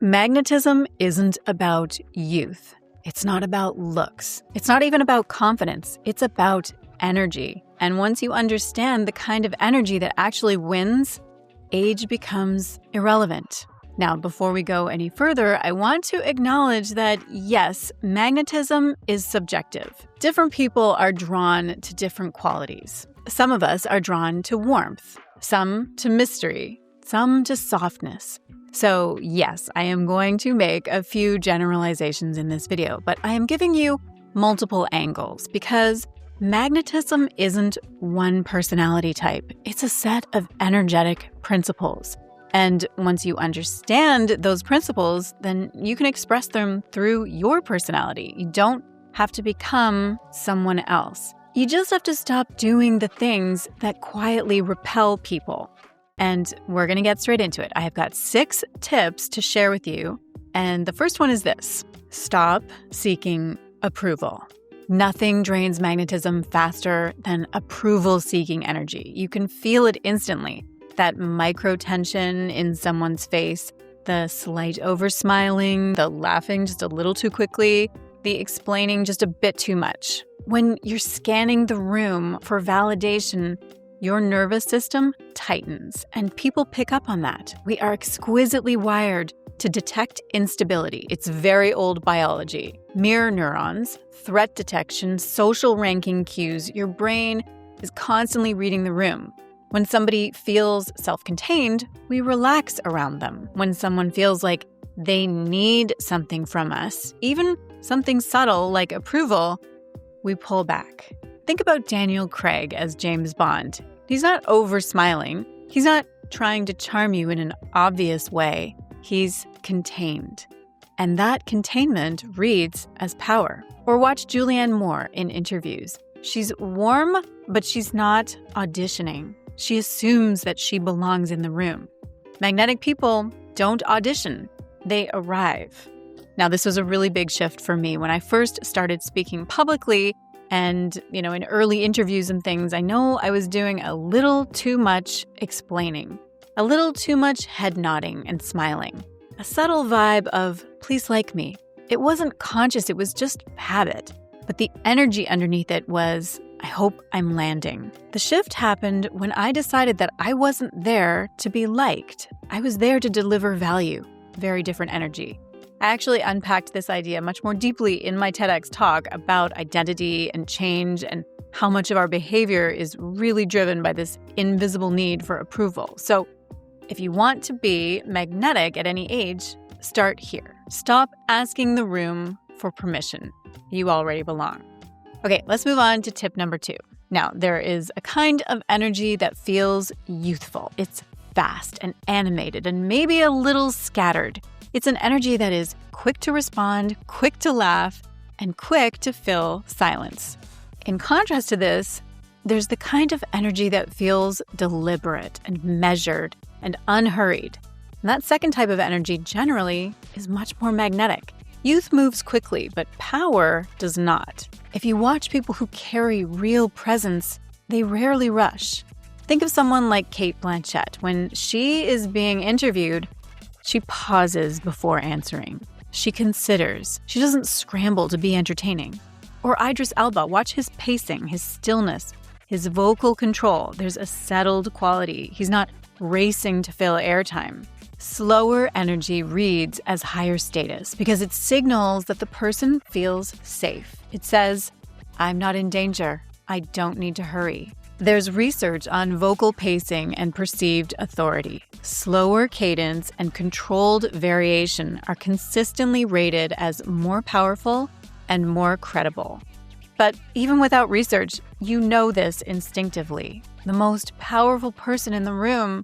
Magnetism isn't about youth. It's not about looks. It's not even about confidence. It's about energy. And once you understand the kind of energy that actually wins, age becomes irrelevant. Now, before we go any further, I want to acknowledge that, yes, magnetism is subjective. Different people are drawn to different qualities. Some of us are drawn to warmth, some to mystery, some to softness. So yes, I am going to make a few generalizations in this video, but I am giving you multiple angles because magnetism isn't one personality type. It's a set of energetic principles. And once you understand those principles, then you can express them through your personality. You don't have to become someone else. You just have to stop doing the things that quietly repel people. And we're going to get straight into it. I have got 6 tips to share with you. And the first one is this: stop seeking approval. Nothing drains magnetism faster than approval-seeking energy. You can feel it instantly. That micro-tension in someone's face, the slight over-smiling, the laughing just a little too quickly, the explaining just a bit too much. When you're scanning the room for validation, your nervous system tightens, and people pick up on that. We are exquisitely wired to detect instability. It's very old biology. Mirror neurons, threat detection, social ranking cues. Your brain is constantly reading the room. When somebody feels self-contained, we relax around them. When someone feels like they need something from us, even something subtle like approval, we pull back. Think about Daniel Craig as James Bond. He's not over-smiling. He's not trying to charm you in an obvious way. He's contained. And that containment reads as power. Or watch Julianne Moore in interviews. She's warm, but she's not auditioning. She assumes that she belongs in the room. Magnetic people don't audition. They arrive. Now, this was a really big shift for me when I first started speaking publicly. And, in early interviews and things, I know I was doing a little too much explaining, a little too much head nodding and smiling, a subtle vibe of, please like me. It wasn't conscious, it was just habit. But the energy underneath it was, I hope I'm landing. The shift happened when I decided that I wasn't there to be liked. I was there to deliver value. Very different energy. I actually unpacked this idea much more deeply in my TEDx talk about identity and change and how much of our behavior is really driven by this invisible need for approval. So if you want to be magnetic at any age, start here. Stop asking the room for permission. You already belong. Okay, let's move on to tip number 2. Now, there is a kind of energy that feels youthful. It's fast and animated and maybe a little scattered. It's an energy that is quick to respond, quick to laugh, and quick to fill silence. In contrast to this, there's the kind of energy that feels deliberate and measured and unhurried. And that second type of energy generally is much more magnetic. Youth moves quickly, but power does not. If you watch people who carry real presence, they rarely rush. Think of someone like Cate Blanchett. When she is being interviewed, she pauses before answering. She considers. She doesn't scramble to be entertaining. Or Idris Elba, watch his pacing, his stillness, his vocal control. There's a settled quality. He's not racing to fill airtime. Slower energy reads as higher status because it signals that the person feels safe. It says, I'm not in danger. I don't need to hurry. There's research on vocal pacing and perceived authority. Slower cadence and controlled variation are consistently rated as more powerful and more credible. But even without research, you know this instinctively. The most powerful person in the room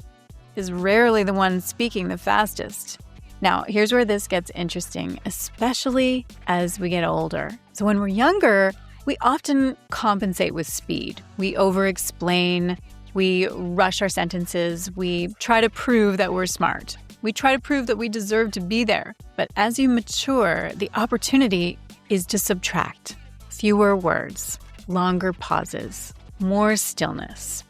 is rarely the one speaking the fastest. Now, here's where this gets interesting, especially as we get older. So when we're younger, we often compensate with speed. We over-explain, we rush our sentences, we try to prove that we're smart. We try to prove that we deserve to be there. But as you mature, the opportunity is to subtract. Fewer words, longer pauses, more stillness.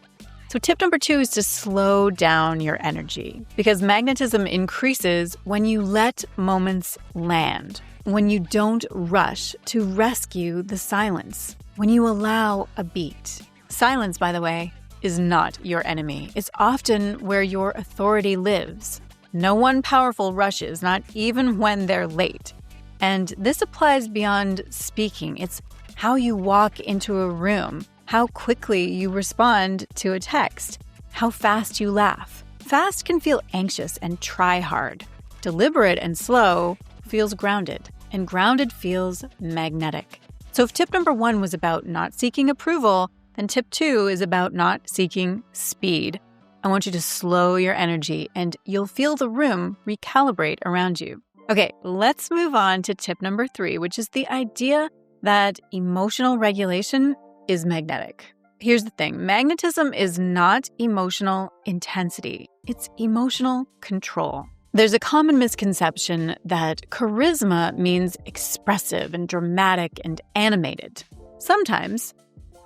So tip number 2 is to slow down your energy, because magnetism increases when you let moments land, when you don't rush to rescue the silence, when you allow a beat. Silence, by the way, is not your enemy. It's often where your authority lives. No one powerful rushes, not even when they're late. And this applies beyond speaking. It's how you walk into a room, how quickly you respond to a text, how fast you laugh. Fast can feel anxious and try hard. Deliberate and slow feels grounded, and grounded feels magnetic. So if tip number 1 was about not seeking approval, then tip 2 is about not seeking speed. I want you to slow your energy, and you'll feel the room recalibrate around you. Okay, let's move on to tip number 3, which is the idea that emotional regulation is magnetic. Here's the thing. Magnetism is not emotional intensity. It's emotional control. There's a common misconception that charisma means expressive and dramatic and animated. Sometimes.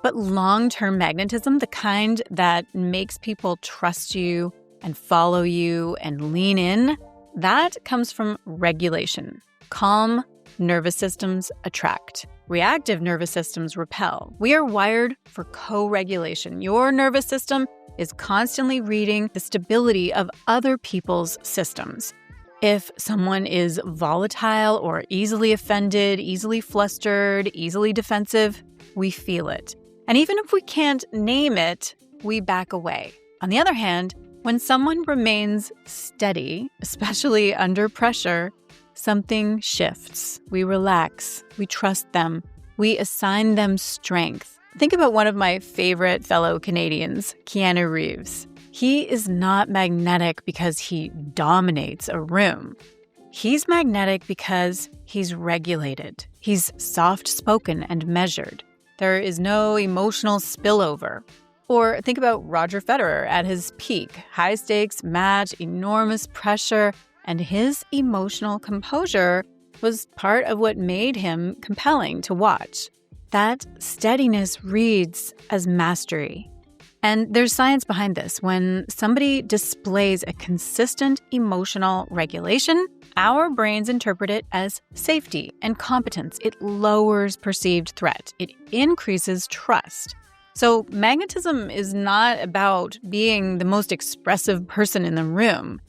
But long-term magnetism, the kind that makes people trust you and follow you and lean in, that comes from regulation. Calm nervous systems attract. Reactive nervous systems repel. We are wired for co-regulation. Your nervous system is constantly reading the stability of other people's systems. If someone is volatile or easily offended, easily flustered, easily defensive, we feel it. And even if we can't name it, we back away. On the other hand, when someone remains steady, especially under pressure, something shifts. We relax. We trust them. We assign them strength. Think about one of my favorite fellow Canadians, Keanu Reeves. He is not magnetic because he dominates a room. He's magnetic because he's regulated. He's soft-spoken and measured. There is no emotional spillover. Or think about Roger Federer at his peak. High stakes match, enormous pressure, and his emotional composure was part of what made him compelling to watch. That steadiness reads as mastery. And there's science behind this. When somebody displays a consistent emotional regulation, our brains interpret it as safety and competence. It lowers perceived threat. It increases trust. So magnetism is not about being the most expressive person in the room.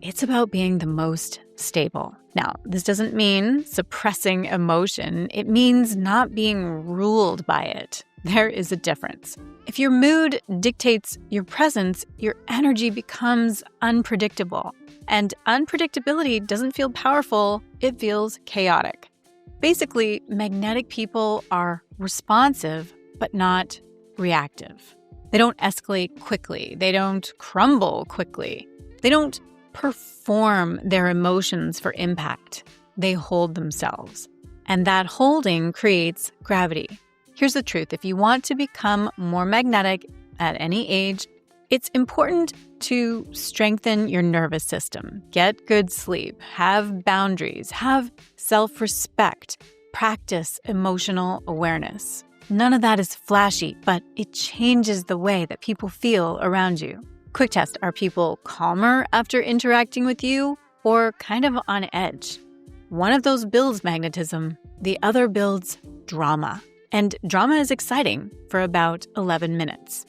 It's about being the most stable. Now, this doesn't mean suppressing emotion. It means not being ruled by it. There is a difference. If your mood dictates your presence, your energy becomes unpredictable. And unpredictability doesn't feel powerful, it feels chaotic. Basically, magnetic people are responsive, but not reactive. They don't escalate quickly. They don't crumble quickly. They don't perform their emotions for impact. They hold themselves. And that holding creates gravity. Here's the truth. If you want to become more magnetic at any age, it's important to strengthen your nervous system, get good sleep, have boundaries, have self-respect, practice emotional awareness. None of that is flashy, but it changes the way that people feel around you. Quick test, are people calmer after interacting with you or kind of on edge? One of those builds magnetism, the other builds drama. And drama is exciting for about 11 minutes.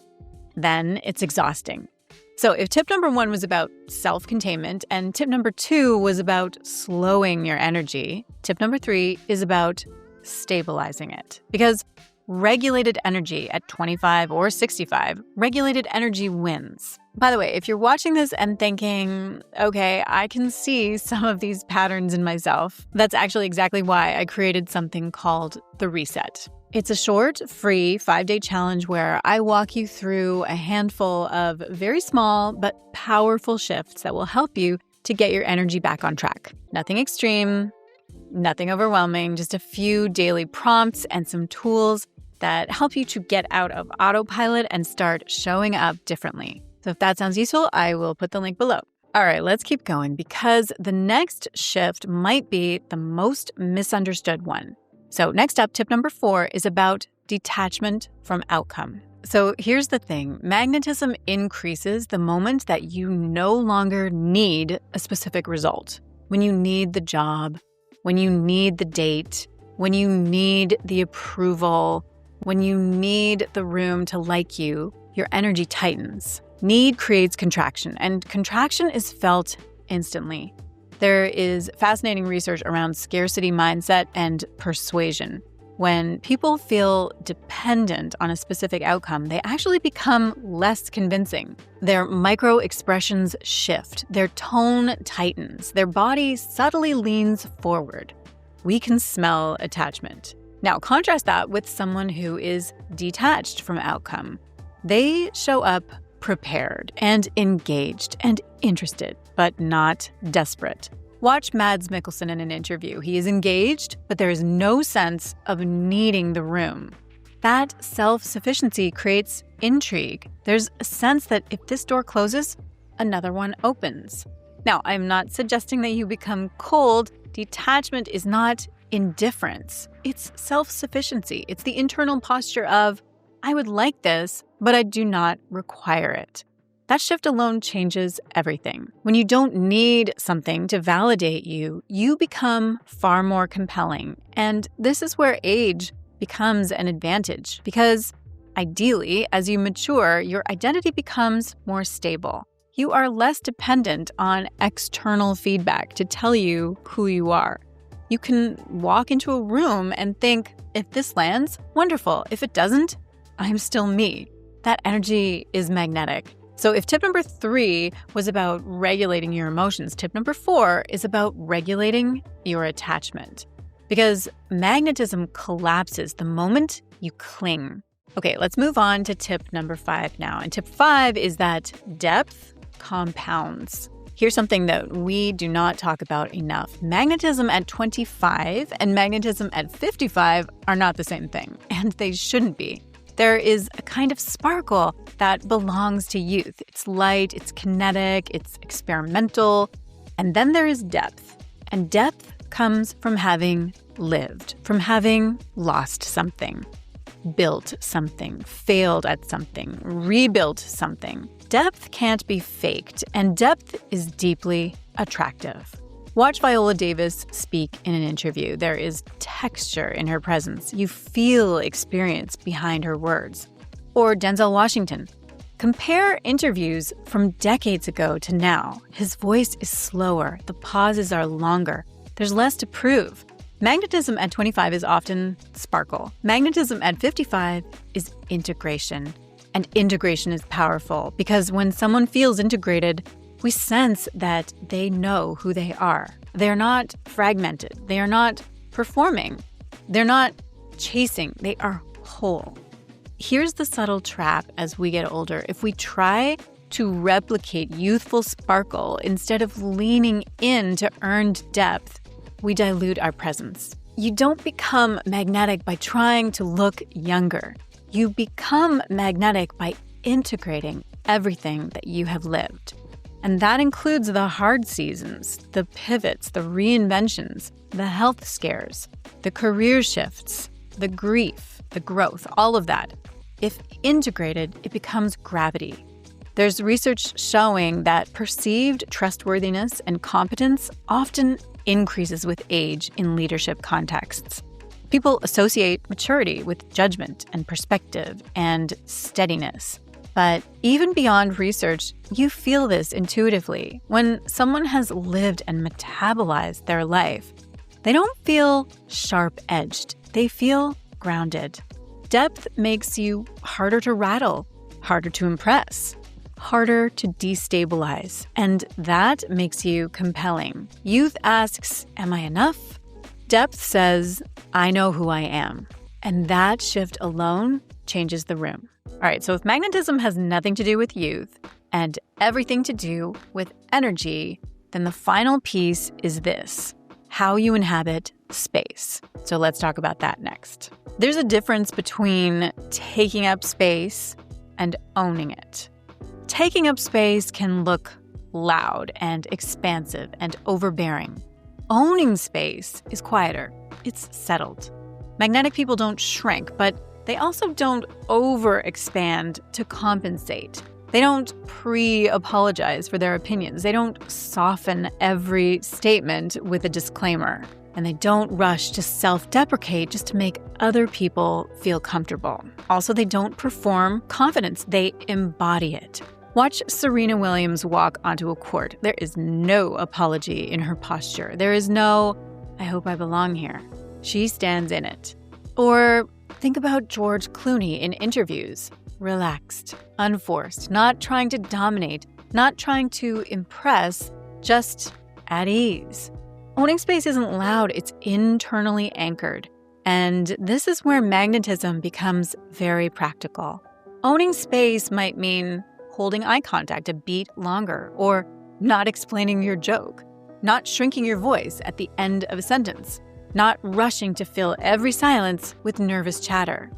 Then it's exhausting. So if tip number 1 was about self-containment and tip number 2 was about slowing your energy, tip number 3 is about stabilizing it. Because regulated energy at 25 or 65, regulated energy wins. By the way, if you're watching this and thinking, okay, I can see some of these patterns in myself, that's actually exactly why I created something called The Reset. It's a short, free 5-day challenge where I walk you through a handful of very small but powerful shifts that will help you to get your energy back on track. Nothing extreme, nothing overwhelming, just a few daily prompts and some tools that help you to get out of autopilot and start showing up differently. So if that sounds useful, I will put the link below. All right, let's keep going because the next shift might be the most misunderstood one. So next up, tip number 4 is about detachment from outcome. So here's the thing. Magnetism increases the moment that you no longer need a specific result. When you need the job, when you need the date, when you need the approval, when you need the room to like you, your energy tightens. Need creates contraction, and contraction is felt instantly. There is fascinating research around scarcity mindset and persuasion. When people feel dependent on a specific outcome, they actually become less convincing. Their micro-expressions shift, their tone tightens, their body subtly leans forward. We can smell attachment. Now, contrast that with someone who is detached from outcome. They show up prepared and engaged and interested, but not desperate. Watch Mads Mikkelsen in an interview. He is engaged, but there is no sense of needing the room. That self-sufficiency creates intrigue. There's a sense that if this door closes, another one opens. Now, I'm not suggesting that you become cold. Detachment is not indifference. It's self-sufficiency. It's the internal posture of, I would like this, but I do not require it. That shift alone changes everything. When you don't need something to validate you, you become far more compelling. And this is where age becomes an advantage because ideally, as you mature, your identity becomes more stable. You are less dependent on external feedback to tell you who you are. You can walk into a room and think, if this lands, wonderful. If it doesn't, I'm still me. That energy is magnetic. So if tip number 3 was about regulating your emotions, tip number 4 is about regulating your attachment. Because magnetism collapses the moment you cling. Okay, let's move on to tip number 5 now. And tip 5 is that depth compounds. Here's something that we do not talk about enough. Magnetism at 25 and magnetism at 55 are not the same thing, and they shouldn't be. There is a kind of sparkle that belongs to youth. It's light, it's kinetic, it's experimental. And then there is depth. And depth comes from having lived, from having lost something, built something, failed at something, rebuilt something. Depth can't be faked, and depth is deeply attractive. Watch Viola Davis speak in an interview. There is texture in her presence. You feel experience behind her words. Or Denzel Washington. Compare interviews from decades ago to now. His voice is slower. The pauses are longer. There's less to prove. Magnetism at 25 is often sparkle. Magnetism at 55 is integration. And integration is powerful because when someone feels integrated, we sense that they know who they are. They're not fragmented. They are not performing. They're not chasing. They are whole. Here's the subtle trap as we get older. If we try to replicate youthful sparkle instead of leaning into earned depth, we dilute our presence. You don't become magnetic by trying to look younger. You become magnetic by integrating everything that you have lived. And that includes the hard seasons, the pivots, the reinventions, the health scares, the career shifts, the grief, the growth, all of that. If integrated, it becomes gravity. There's research showing that perceived trustworthiness and competence often increases with age in leadership contexts. People associate maturity with judgment and perspective and steadiness. But even beyond research, you feel this intuitively. When someone has lived and metabolized their life, they don't feel sharp-edged. They feel grounded. Depth makes you harder to rattle, harder to impress, harder to destabilize, and that makes you compelling. Youth asks, am I enough? Depth says, I know who I am. And that shift alone changes the room. All right, so if magnetism has nothing to do with youth and everything to do with energy, then the final piece is this: how you inhabit space. So let's talk about that next. There's a difference between taking up space and owning it. Taking up space can look loud and expansive and overbearing. Owning space is quieter. It's settled. Magnetic people don't shrink, but They also don't overexpand to compensate. They don't pre-apologize for their opinions. They don't soften every statement with a disclaimer. And they don't rush to self-deprecate just to make other people feel comfortable. Also, they don't perform confidence. They embody it. Watch Serena Williams walk onto a court. There is no apology in her posture. There is no, I hope I belong here. She stands in it. Or think about George Clooney in interviews. Relaxed, unforced, not trying to dominate, not trying to impress, just at ease. Owning space isn't loud, it's internally anchored. And this is where magnetism becomes very practical. Owning space might mean holding eye contact a beat longer, or not explaining your joke, not shrinking your voice at the end of a sentence, not rushing to fill every silence with nervous chatter.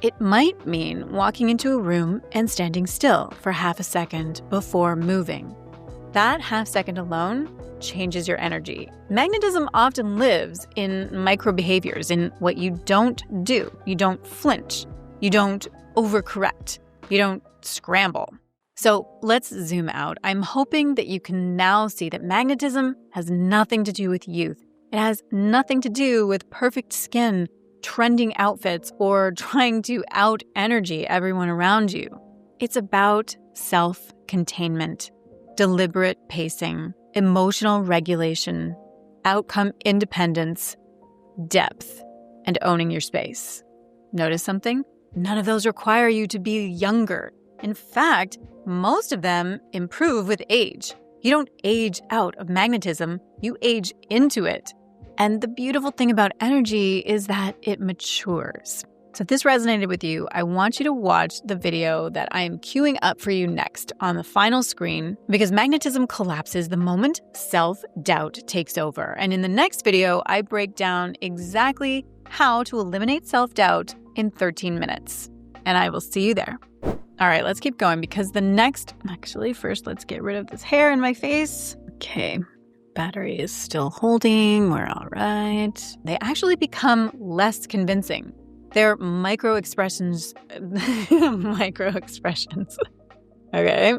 It might mean walking into a room and standing still for half a second before moving. That half second alone changes your energy. Magnetism often lives in micro behaviors, in what you don't do. You don't flinch. You don't overcorrect. You don't scramble. So let's zoom out. I'm hoping that you can now see that magnetism has nothing to do with youth. It has nothing to do with perfect skin, trending outfits, or trying to out-energy everyone around you. It's about self-containment, deliberate pacing, emotional regulation, outcome independence, depth, and owning your space. Notice something? None of those require you to be younger. In fact, most of them improve with age. You don't age out of magnetism, you age into it. And the beautiful thing about energy is that it matures. So if this resonated with you, I want you to watch the video that I am queuing up for you next on the final screen, because magnetism collapses the moment self-doubt takes over. And in the next video, I break down exactly how to eliminate self-doubt in 13 minutes. And I will see you there. All right, let's keep going, because first let's get rid of this hair in my face. Okay. Battery is still holding. We're all right. They actually become less convincing. They're micro expressions. Okay.